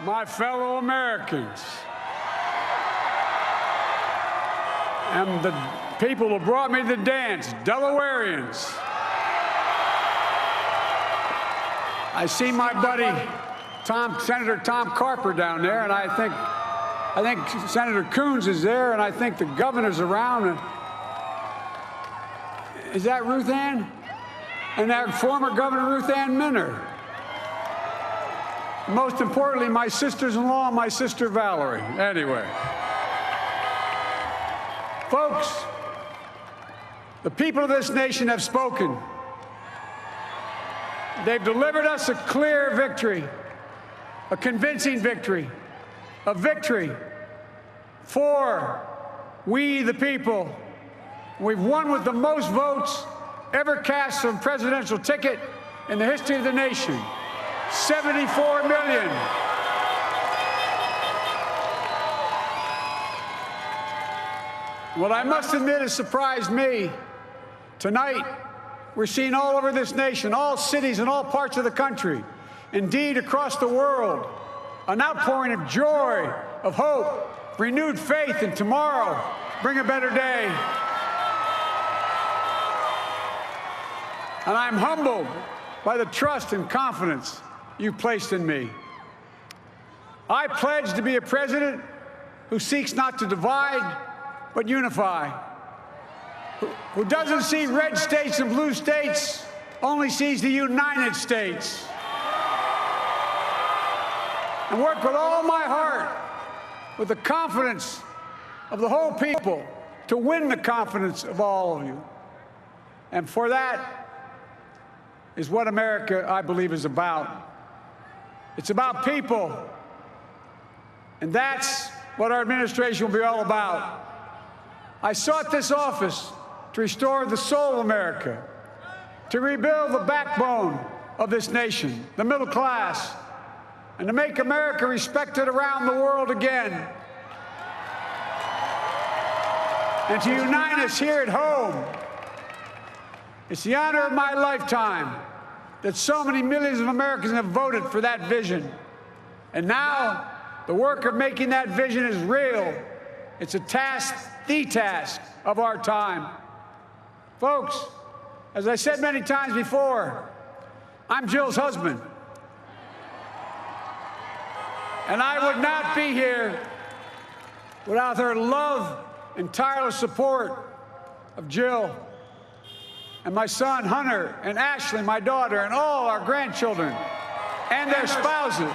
my fellow Americans, and the people who brought me to the dance, Delawareans. I see my buddy, Senator Tom Carper down there, and I think Senator Coons is there, and I think the governor's around. Is that Ruth Ann? And that former Governor Ruth Ann Minner. Most importantly, my sisters-in-law and my sister Valerie. Anyway. Folks, the people of this nation have spoken. They've delivered us a clear victory, a convincing victory, a victory for we the people. We've won with the most votes ever cast for a presidential ticket in the history of the nation. 74 million. What I must admit has surprised me. Tonight, we're seeing all over this nation, all cities and all parts of the country, indeed across the world, an outpouring of joy, of hope, renewed faith in tomorrow, bring a better day. And I'm humbled by the trust and confidence you've placed in me. I pledge to be a president who seeks not to divide, but unify, who doesn't see red states and blue states, only sees the United States. And work with all my heart, with the confidence of the whole people, to win the confidence of all of you. And for that is what America, I believe, is about. It's about people. And that's what our administration will be all about. I sought this office to restore the soul of America, to rebuild the backbone of this nation, the middle class, and to make America respected around the world again, and to unite us here at home. It's the honor of my lifetime that so many millions of Americans have voted for that vision. And now, the work of making that vision is real. It's a task, the task of our time. Folks, as I said many times before, I'm Jill's husband. And I would not be here without her love and tireless support of Jill and my son, Hunter, and Ashley, my daughter, and all our grandchildren, and their spouses,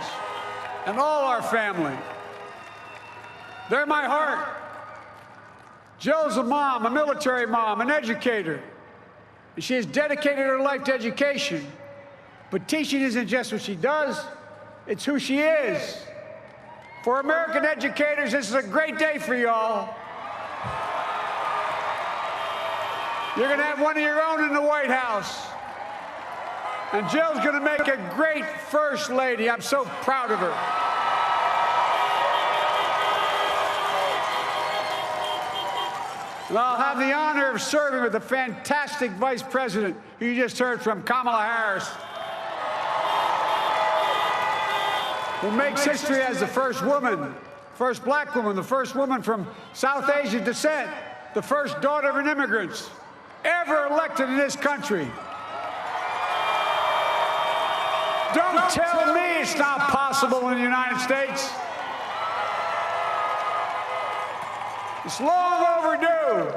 and all our family. They're my heart. Jill's a mom, a military mom, an educator, and she has dedicated her life to education. But teaching isn't just what she does, it's who she is. For American educators, this is a great day for y'all. You're going to have one of your own in the White House. And Jill's going to make a great First Lady. I'm so proud of her. And I'll have the honor of serving with the fantastic Vice President who you just heard from, Kamala Harris, who makes history as the first woman, first black woman, the first woman from South Asian descent, the first daughter of an immigrant ever elected in this country. Don't tell me it's not possible in the United States. It's long overdue.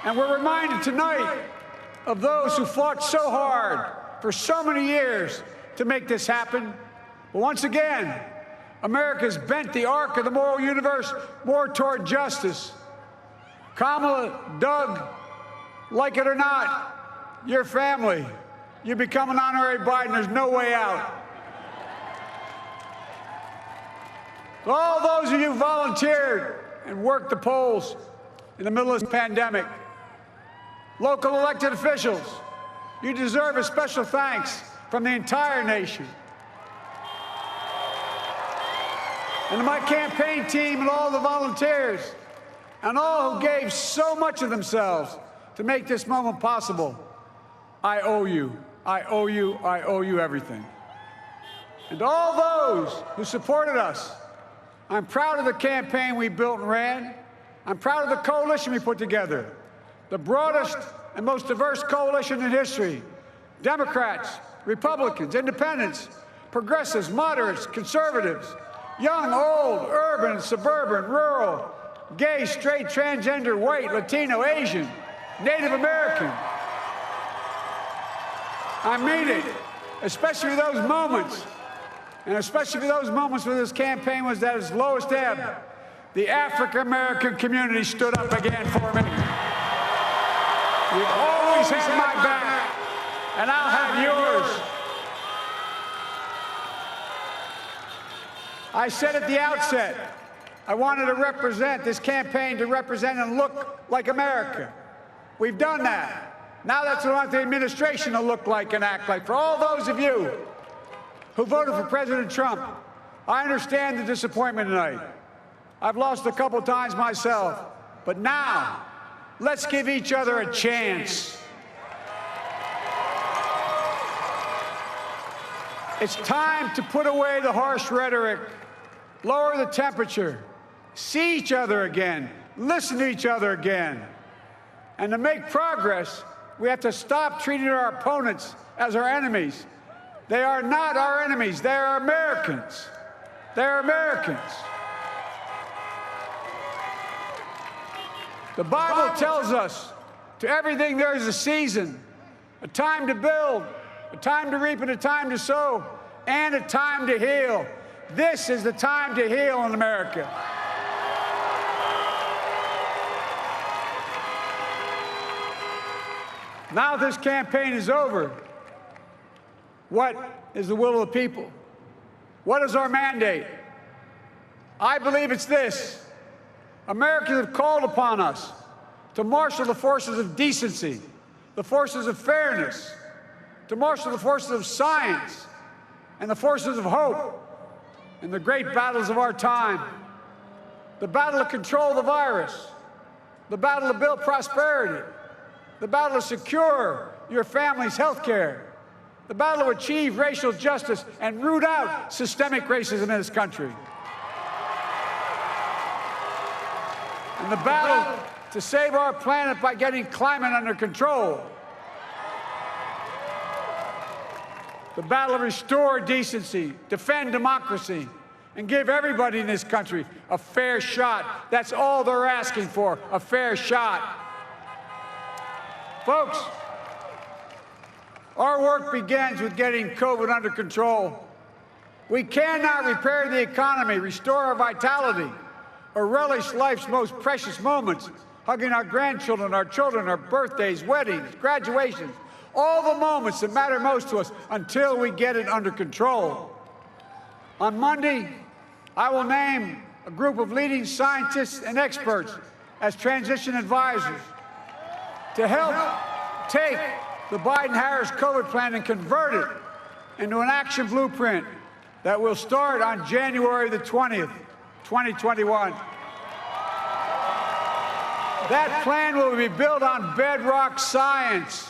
And we're reminded tonight of those who fought so hard for so many years to make this happen. But once again, America's bent the arc of the moral universe more toward justice. Kamala, Doug, like it or not, your family, you become an honorary Biden, there's no way out. To all those of you who volunteered and worked the polls in the middle of this pandemic, local elected officials, you deserve a special thanks from the entire nation. And to my campaign team and all the volunteers, and all who gave so much of themselves to make this moment possible, I owe you. I owe you. I owe you everything. And to all those who supported us, I'm proud of the campaign we built and ran. I'm proud of the coalition we put together, the broadest and most diverse coalition in history. Democrats, Republicans, independents, progressives, moderates, conservatives, young, old, urban, suburban, rural, gay, straight, transgender, white, Latino, Asian, Native American. I mean it, especially those moments, and especially for those moments when this campaign was at its lowest ebb. The African-American community stood up again for me. You've always had my back, and I'll have yours. I said at the outset, I wanted to represent this campaign to represent and look like America. We've done that. Now that's what I want the administration to look like and act like. For all those of you who voted for President Trump, I understand the disappointment tonight. I've lost a couple times myself, but now let's give each other a chance. It's time to put away the harsh rhetoric, lower the temperature, see each other again, listen to each other again. And to make progress, we have to stop treating our opponents as our enemies. They are not our enemies. They are Americans. They're Americans. The Bible tells us, to everything there is a season, a time to build, a time to reap and a time to sow, and a time to heal. This is the time to heal in America. Now this campaign is over. What is the will of the people? What is our mandate? I believe it's this. Americans have called upon us to marshal the forces of decency, the forces of fairness, to marshal the forces of science and the forces of hope in the great battles of our time. The battle to control the virus, the battle to build prosperity, the battle to secure your family's health care, the battle to achieve racial justice and root out systemic racism in this country, and the battle to save our planet by getting climate under control, the battle to restore decency, defend democracy, and give everybody in this country a fair shot. That's all they're asking for, a fair shot. Folks, our work begins with getting COVID under control. We cannot repair the economy, restore our vitality, or relish life's most precious moments, hugging our grandchildren, our children, our birthdays, weddings, graduations, all the moments that matter most to us until we get it under control. On Monday, I will name a group of leading scientists and experts as transition advisors to help take the Biden-Harris COVID plan and convert it into an action blueprint that will start on January the 20th, 2021. That plan will be built on bedrock science.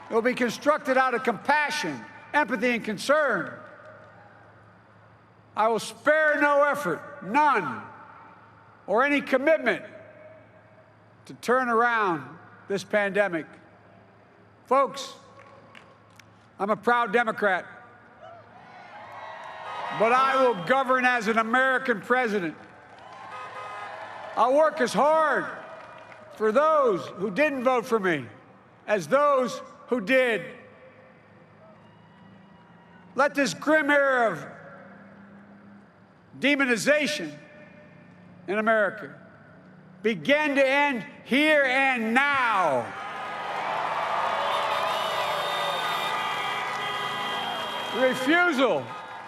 It will be constructed out of compassion, empathy, and concern. I will spare no effort, none, or any commitment to turn around this pandemic. Folks, I'm a proud Democrat, but I will govern as an American president. I'll work as hard for those who didn't vote for me as those who did. Let this grim era of demonization in America begin to end here and now. The refusal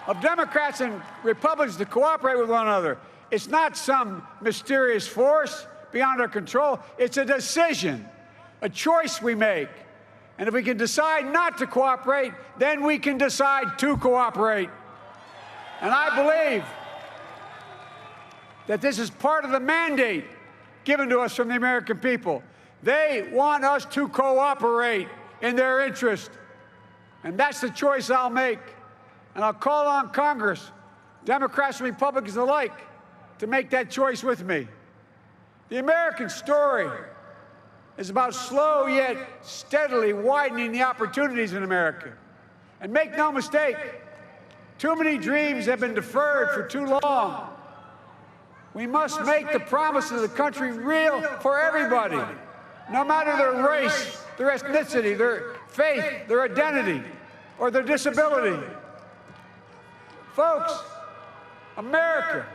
of Democrats and Republicans to cooperate with one another, it's not some mysterious force beyond our control. It's a decision, a choice we make. And if we can decide not to cooperate, then we can decide to cooperate. And I believe that this is part of the mandate given to us from the American people. They want us to cooperate in their interest. And that's the choice I'll make. And I'll call on Congress, Democrats and Republicans alike, to make that choice with me. The American story is about slow yet steadily widening the opportunities in America. And make no mistake, too many dreams have been deferred for too long. We must make the promises of the country real for everybody, no matter their race, their ethnicity, their faith, their identity, or their disability. Folks, America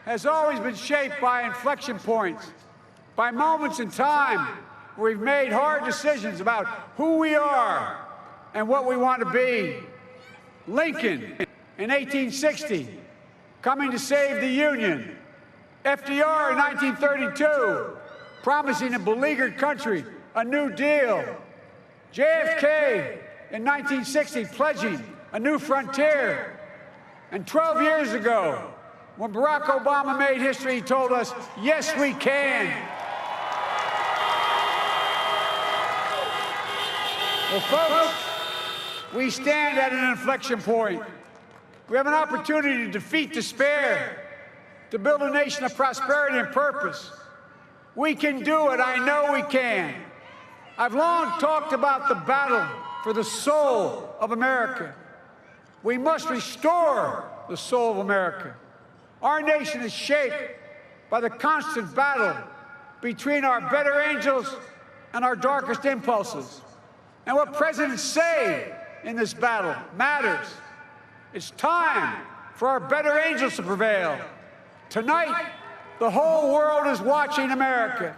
has always been shaped by inflection points, by moments in time where we've made hard decisions about who we are and what we want to be. Lincoln in 1860, coming to save the Union. FDR in 1932, promising a beleaguered country a new deal. JFK in 1960, pledging a new frontier. And 12 years ago, when Barack Obama made history, he told us, yes, we can. Well, folks, we stand at an inflection point. We have an opportunity to defeat despair, to build a nation of prosperity and purpose. We can do it. I know we can. I've long talked about the battle for the soul of America. We must restore the soul of America. Our nation is shaped by the constant battle between our better angels and our darkest impulses. And what presidents say in this battle matters. It's time for our better angels to prevail. Tonight, the whole world is watching America.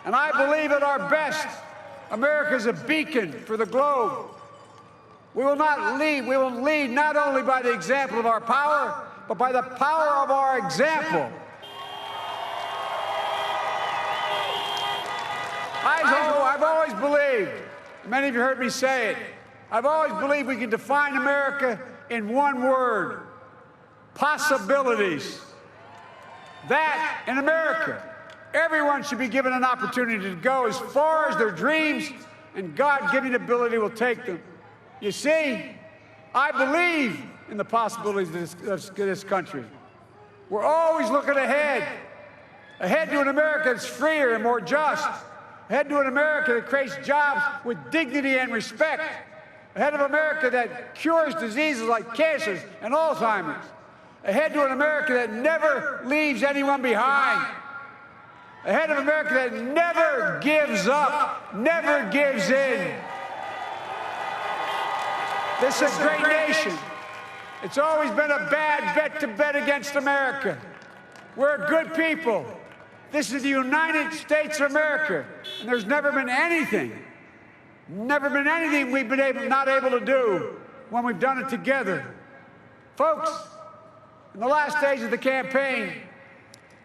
And I believe at our best, America is a beacon for the globe. We will lead not only by the example of our power, but by the power of our example. I've always believed, many of you heard me say it, I've always believed we can define America in one word: possibilities. That, in America, everyone should be given an opportunity to go as far as their dreams and God-given ability will take them. You see, I believe in the possibilities of this country. We're always looking ahead to an America that's freer and more just, ahead to an America that creates jobs with dignity and respect, ahead of America that cures diseases like cancer and Alzheimer's, ahead to an America that never leaves anyone behind, ahead of America that never gives up, never gives in. This is a great nation. It's always been a bad bet to bet against America. We're a good people. This is the United States of America, and there's never been anything we've been not able to do when we've done it together. Folks, in the last days of the campaign,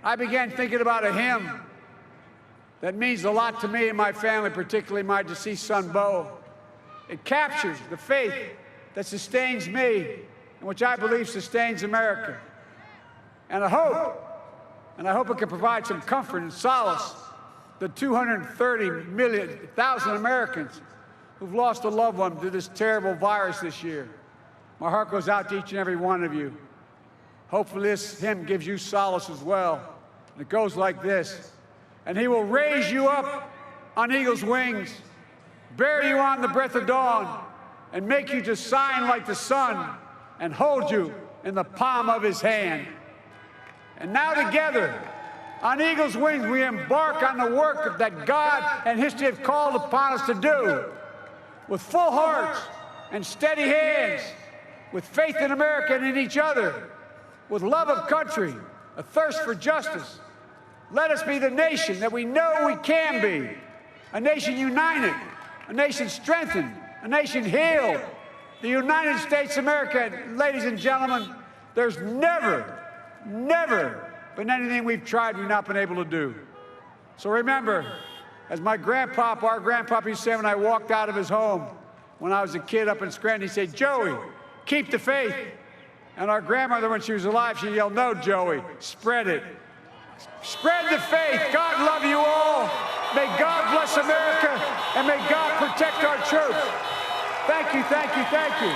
I began thinking about a hymn that means a lot to me and my family, particularly my deceased son, Bo. It captures the faith that sustains me and which I believe sustains America. And I hope it can provide some comfort and solace to 230,000 Americans who've lost a loved one to this terrible virus this year. My heart goes out to each and every one of you. Hopefully this hymn gives you solace as well. And it goes like this: and he will raise you up on eagle's wings, bear you on the breath of dawn, and make you to shine like the sun, and hold you in the palm of his hand. And now together, on eagle's wings, we embark on the work that God and history have called upon us to do, with full hearts and steady hands, with faith in America and in each other, with love of country, a thirst for justice. Let us be the nation that we know we can be, a nation united, a nation strengthened, a nation healed, the United States of America. Ladies and gentlemen, there's never been anything we've tried we've not been able to do. So remember, as our grandpapa used to say when I walked out of his home when I was a kid up in Scranton, he said, "Joey, keep the faith." And our grandmother, when she was alive, she yelled, "No, Joey, spread it. Spread the faith. God love you all. May God bless America, and may God protect our troops." Thank you, thank you, thank you.